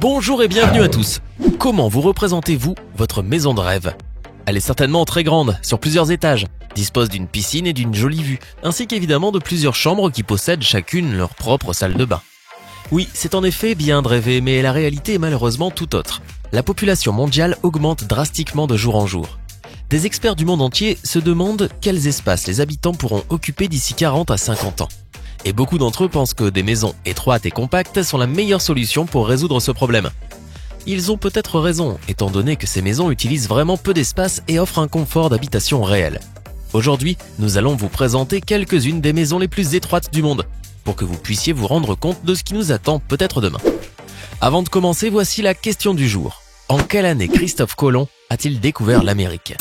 Bonjour et bienvenue à tous. Comment vous représentez-vous votre maison de rêve? Elle est certainement très grande, sur plusieurs étages, dispose d'une piscine et d'une jolie vue, ainsi qu'évidemment de plusieurs chambres qui possèdent chacune leur propre salle de bain. Oui, c'est en effet bien de rêver, mais la réalité est malheureusement tout autre. La population mondiale augmente drastiquement de jour en jour. Des experts du monde entier se demandent quels espaces les habitants pourront occuper d'ici 40 à 50 ans. Et beaucoup d'entre eux pensent que des maisons étroites et compactes sont la meilleure solution pour résoudre ce problème. Ils ont peut-être raison, étant donné que ces maisons utilisent vraiment peu d'espace et offrent un confort d'habitation réel. Aujourd'hui, nous allons vous présenter quelques-unes des maisons les plus étroites du monde, pour que vous puissiez vous rendre compte de ce qui nous attend peut-être demain. Avant de commencer, voici la question du jour. En quelle année Christophe Colomb a-t-il découvert l'Amérique?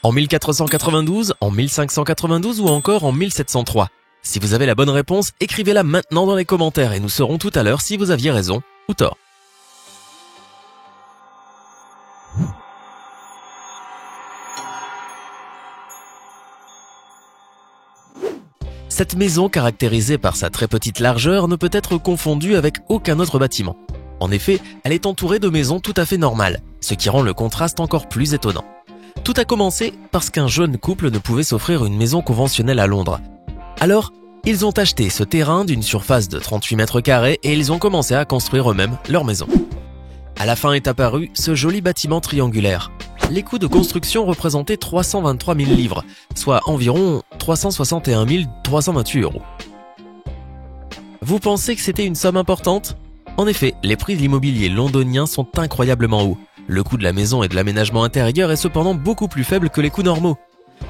En 1492, en 1592 ou encore en 1703? Si vous avez la bonne réponse, écrivez-la maintenant dans les commentaires et nous saurons tout à l'heure si vous aviez raison ou tort. Cette maison, caractérisée par sa très petite largeur, ne peut être confondue avec aucun autre bâtiment. En effet, elle est entourée de maisons tout à fait normales, ce qui rend le contraste encore plus étonnant. Tout a commencé parce qu'un jeune couple ne pouvait s'offrir une maison conventionnelle à Londres. Alors, ils ont acheté ce terrain d'une surface de 38 mètres carrés et ils ont commencé à construire eux-mêmes leur maison. À la fin est apparu ce joli bâtiment triangulaire. Les coûts de construction représentaient 323 000 livres, soit environ 361 328 €. Vous pensez que c'était une somme importante? En effet, les prix de l'immobilier londonien sont incroyablement hauts. Le coût de la maison et de l'aménagement intérieur est cependant beaucoup plus faible que les coûts normaux.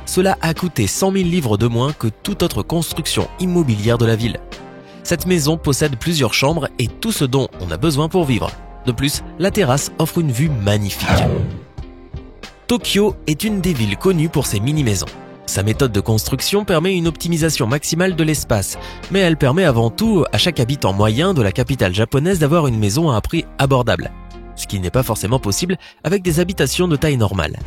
Cela a coûté 100 000 livres de moins que toute autre construction immobilière de la ville. Cette maison possède plusieurs chambres et tout ce dont on a besoin pour vivre. De plus, la terrasse offre une vue magnifique. Tokyo est une des villes connues pour ses mini-maisons. Sa méthode de construction permet une optimisation maximale de l'espace, mais elle permet avant tout à chaque habitant moyen de la capitale japonaise d'avoir une maison à un prix abordable, ce qui n'est pas forcément possible avec des habitations de taille normale.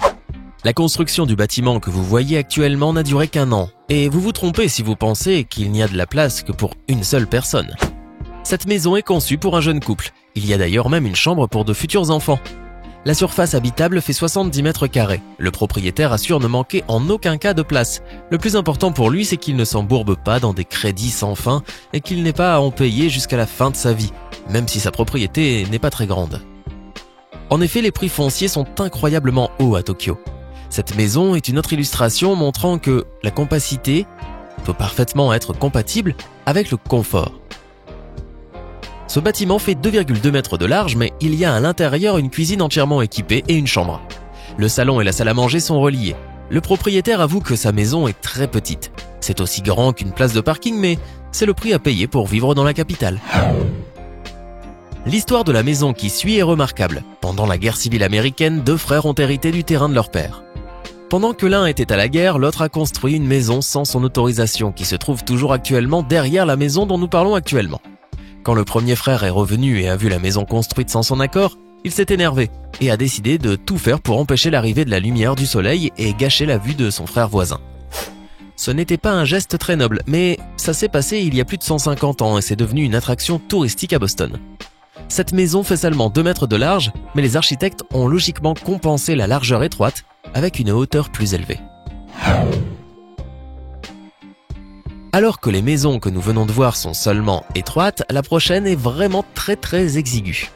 La construction du bâtiment que vous voyez actuellement n'a duré qu'un an, et vous vous trompez si vous pensez qu'il n'y a de la place que pour une seule personne. Cette maison est conçue pour un jeune couple, il y a d'ailleurs même une chambre pour de futurs enfants. La surface habitable fait 70 mètres carrés, le propriétaire assure ne manquer en aucun cas de place. Le plus important pour lui, c'est qu'il ne s'embourbe pas dans des crédits sans fin et qu'il n'ait pas à en payer jusqu'à la fin de sa vie, même si sa propriété n'est pas très grande. En effet, les prix fonciers sont incroyablement hauts à Tokyo. Cette maison est une autre illustration montrant que la compacité peut parfaitement être compatible avec le confort. Ce bâtiment fait 2,2 mètres de large, mais il y a à l'intérieur une cuisine entièrement équipée et une chambre. Le salon et la salle à manger sont reliés. Le propriétaire avoue que sa maison est très petite. C'est aussi grand qu'une place de parking, mais c'est le prix à payer pour vivre dans la capitale. L'histoire de la maison qui suit est remarquable. Pendant la guerre civile américaine, deux frères ont hérité du terrain de leur père. Pendant que l'un était à la guerre, l'autre a construit une maison sans son autorisation qui se trouve toujours actuellement derrière la maison dont nous parlons actuellement. Quand le premier frère est revenu et a vu la maison construite sans son accord, il s'est énervé et a décidé de tout faire pour empêcher l'arrivée de la lumière du soleil et gâcher la vue de son frère voisin. Ce n'était pas un geste très noble, mais ça s'est passé il y a plus de 150 ans et c'est devenu une attraction touristique à Boston. Cette maison fait seulement 2 mètres de large, mais les architectes ont logiquement compensé la largeur étroite avec une hauteur plus élevée. Alors que les maisons que nous venons de voir sont seulement étroites, la prochaine est vraiment très exiguë.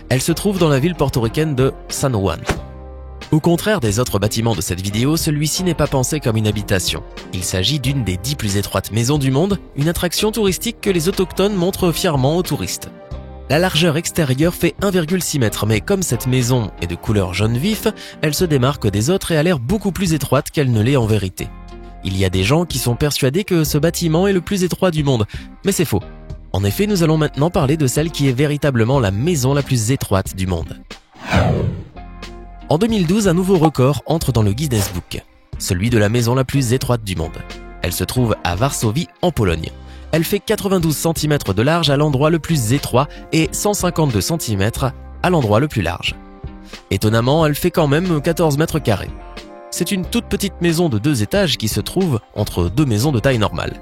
Elle se trouve dans la ville portoricaine de San Juan. Au contraire des autres bâtiments de cette vidéo, celui-ci n'est pas pensé comme une habitation. Il s'agit d'une des 10 plus étroites maisons du monde, une attraction touristique que les autochtones montrent fièrement aux touristes. La largeur extérieure fait 1,6 m, mais comme cette maison est de couleur jaune vif, elle se démarque des autres et a l'air beaucoup plus étroite qu'elle ne l'est en vérité. Il y a des gens qui sont persuadés que ce bâtiment est le plus étroit du monde, mais c'est faux. En effet, nous allons maintenant parler de celle qui est véritablement la maison la plus étroite du monde. En 2012, un nouveau record entre dans le Guinness Book, celui de la maison la plus étroite du monde. Elle se trouve à Varsovie, en Pologne. Elle fait 92 cm de large à l'endroit le plus étroit et 152 cm à l'endroit le plus large. Étonnamment, elle fait quand même 14 mètres carrés. C'est une toute petite maison de 2 étages qui se trouve entre 2 maisons de taille normale.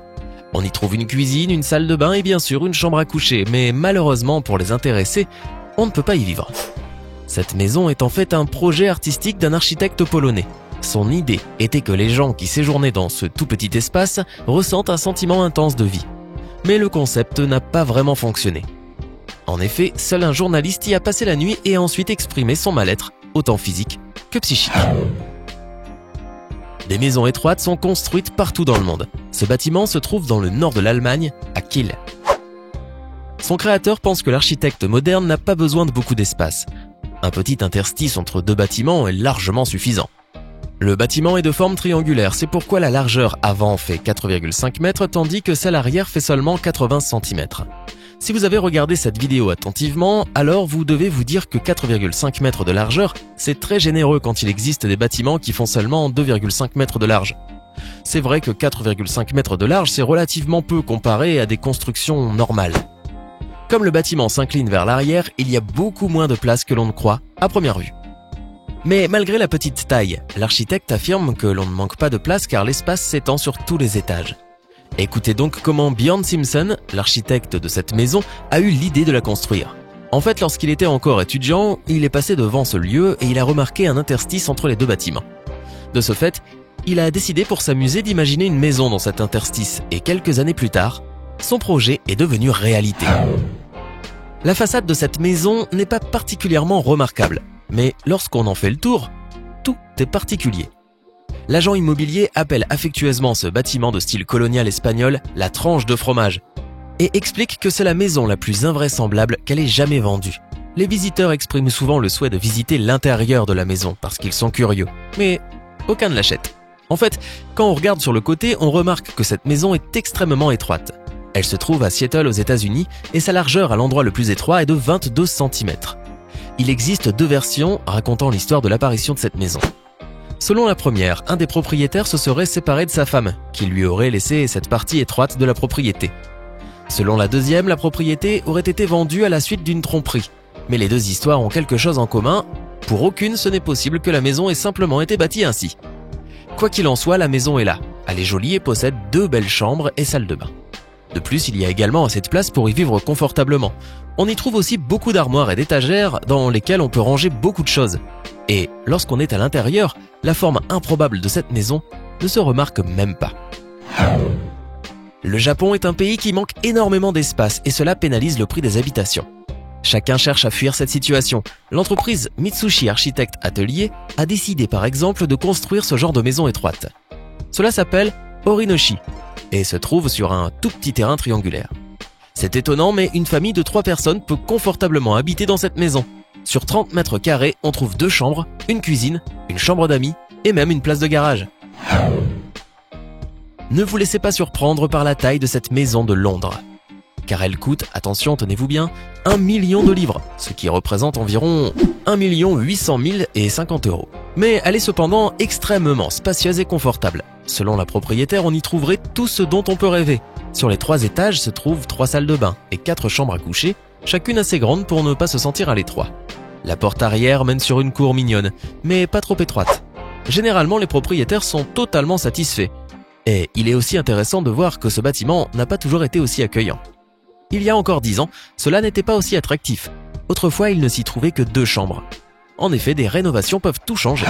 On y trouve une cuisine, une salle de bain et bien sûr une chambre à coucher, mais malheureusement pour les intéressés, on ne peut pas y vivre. Cette maison est en fait un projet artistique d'un architecte polonais. Son idée était que les gens qui séjournaient dans ce tout petit espace ressentent un sentiment intense de vie. Mais le concept n'a pas vraiment fonctionné. En effet, seul un journaliste y a passé la nuit et a ensuite exprimé son mal-être, autant physique que psychique. Des maisons étroites sont construites partout dans le monde. Ce bâtiment se trouve dans le nord de l'Allemagne, à Kiel. Son créateur pense que l'architecte moderne n'a pas besoin de beaucoup d'espace. Un petit interstice entre deux bâtiments est largement suffisant. Le bâtiment est de forme triangulaire, c'est pourquoi la largeur avant fait 4,5 mètres tandis que celle arrière fait seulement 80 cm. Si vous avez regardé cette vidéo attentivement, alors vous devez vous dire que 4,5 mètres de largeur, c'est très généreux quand il existe des bâtiments qui font seulement 2,5 mètres de large. C'est vrai que 4,5 mètres de large, c'est relativement peu comparé à des constructions normales. Comme le bâtiment s'incline vers l'arrière, il y a beaucoup moins de place que l'on ne croit à première vue. Mais malgré la petite taille, l'architecte affirme que l'on ne manque pas de place car l'espace s'étend sur tous les étages. Écoutez donc comment Björn Simpson, l'architecte de cette maison, a eu l'idée de la construire. En fait, lorsqu'il était encore étudiant, il est passé devant ce lieu et il a remarqué un interstice entre les deux bâtiments. De ce fait, il a décidé pour s'amuser d'imaginer une maison dans cet interstice et quelques années plus tard, son projet est devenu réalité. La façade de cette maison n'est pas particulièrement remarquable, mais lorsqu'on en fait le tour, tout est particulier. L'agent immobilier appelle affectueusement ce bâtiment de style colonial espagnol la tranche de fromage et explique que c'est la maison la plus invraisemblable qu'elle ait jamais vendue. Les visiteurs expriment souvent le souhait de visiter l'intérieur de la maison parce qu'ils sont curieux, mais aucun ne l'achète. En fait, quand on regarde sur le côté, on remarque que cette maison est extrêmement étroite. Elle se trouve à Seattle aux États-Unis et sa largeur à l'endroit le plus étroit est de 22 cm. Il existe deux versions racontant l'histoire de l'apparition de cette maison. Selon la première, un des propriétaires se serait séparé de sa femme, qui lui aurait laissé cette partie étroite de la propriété. Selon la deuxième, la propriété aurait été vendue à la suite d'une tromperie. Mais les deux histoires ont quelque chose en commun, pour aucune ce n'est possible que la maison ait simplement été bâtie ainsi. Quoi qu'il en soit, la maison est là. Elle est jolie et possède 2 belles chambres et salles de bain. De plus, il y a également assez de place pour y vivre confortablement. On y trouve aussi beaucoup d'armoires et d'étagères dans lesquelles on peut ranger beaucoup de choses. Et lorsqu'on est à l'intérieur, la forme improbable de cette maison ne se remarque même pas. Le Japon est un pays qui manque énormément d'espace et cela pénalise le prix des habitations. Chacun cherche à fuir cette situation. L'entreprise Mitsushi Architect Atelier a décidé par exemple de construire ce genre de maison étroite. Cela s'appelle Orinoshi et se trouve sur un tout petit terrain triangulaire. C'est étonnant, mais une famille de 3 personnes peut confortablement habiter dans cette maison. Sur 30 mètres carrés, on trouve 2 chambres, une cuisine, une chambre d'amis et même une place de garage. Ne vous laissez pas surprendre par la taille de cette maison de Londres. Car elle coûte, attention, tenez-vous bien, 1 million de livres, ce qui représente environ 1 800 050 €. Mais elle est cependant extrêmement spacieuse et confortable. Selon la propriétaire, on y trouverait tout ce dont on peut rêver. Sur les 3 étages se trouvent 3 salles de bain et 4 chambres à coucher, chacune assez grande pour ne pas se sentir à l'étroit. La porte arrière mène sur une cour mignonne, mais pas trop étroite. Généralement, les propriétaires sont totalement satisfaits. Et il est aussi intéressant de voir que ce bâtiment n'a pas toujours été aussi accueillant. Il y a encore 10 ans, cela n'était pas aussi attractif. Autrefois, il ne s'y trouvait que 2 chambres. En effet, des rénovations peuvent tout changer.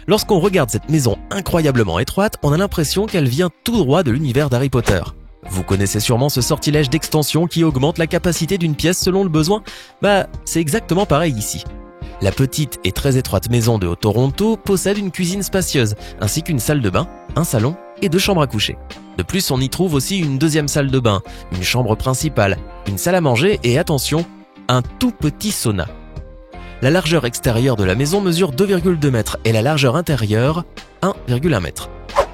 Lorsqu'on regarde cette maison incroyablement étroite, on a l'impression qu'elle vient tout droit de l'univers d'Harry Potter. Vous connaissez sûrement ce sortilège d'extension qui augmente la capacité d'une pièce selon le besoin. C'est exactement pareil ici. La petite et très étroite maison de Toronto possède une cuisine spacieuse, ainsi qu'une salle de bain, un salon et 2 chambres à coucher. De plus, on y trouve aussi une 2e salle de bain, une chambre principale, une salle à manger et attention, un tout petit sauna. La largeur extérieure de la maison mesure 2,2 mètres et la largeur intérieure 1,1 mètre.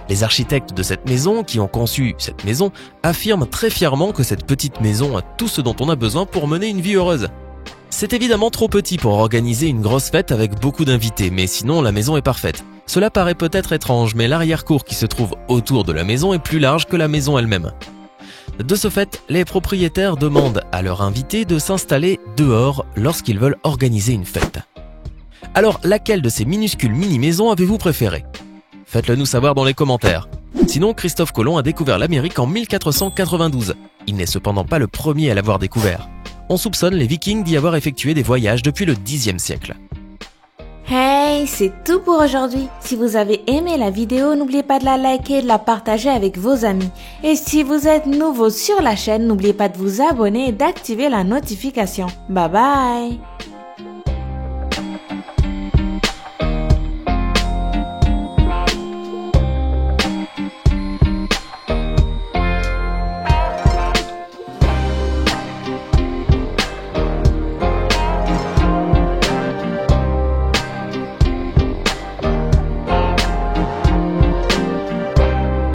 Les architectes de cette maison, qui ont conçu cette maison, affirment très fièrement que cette petite maison a tout ce dont on a besoin pour mener une vie heureuse. C'est évidemment trop petit pour organiser une grosse fête avec beaucoup d'invités, mais sinon la maison est parfaite. Cela paraît peut-être étrange, mais l'arrière-cour qui se trouve autour de la maison est plus large que la maison elle-même. De ce fait, les propriétaires demandent à leurs invités de s'installer dehors lorsqu'ils veulent organiser une fête. Alors, laquelle de ces minuscules mini-maisons avez-vous préférée ? Faites-le nous savoir dans les commentaires. Sinon, Christophe Colomb a découvert l'Amérique en 1492. Il n'est cependant pas le premier à l'avoir découvert. On soupçonne les Vikings d'y avoir effectué des voyages depuis le Xe siècle. Hey, c'est tout pour aujourd'hui. Si vous avez aimé la vidéo, n'oubliez pas de la liker et de la partager avec vos amis. Et si vous êtes nouveau sur la chaîne, n'oubliez pas de vous abonner et d'activer la notification. Bye bye!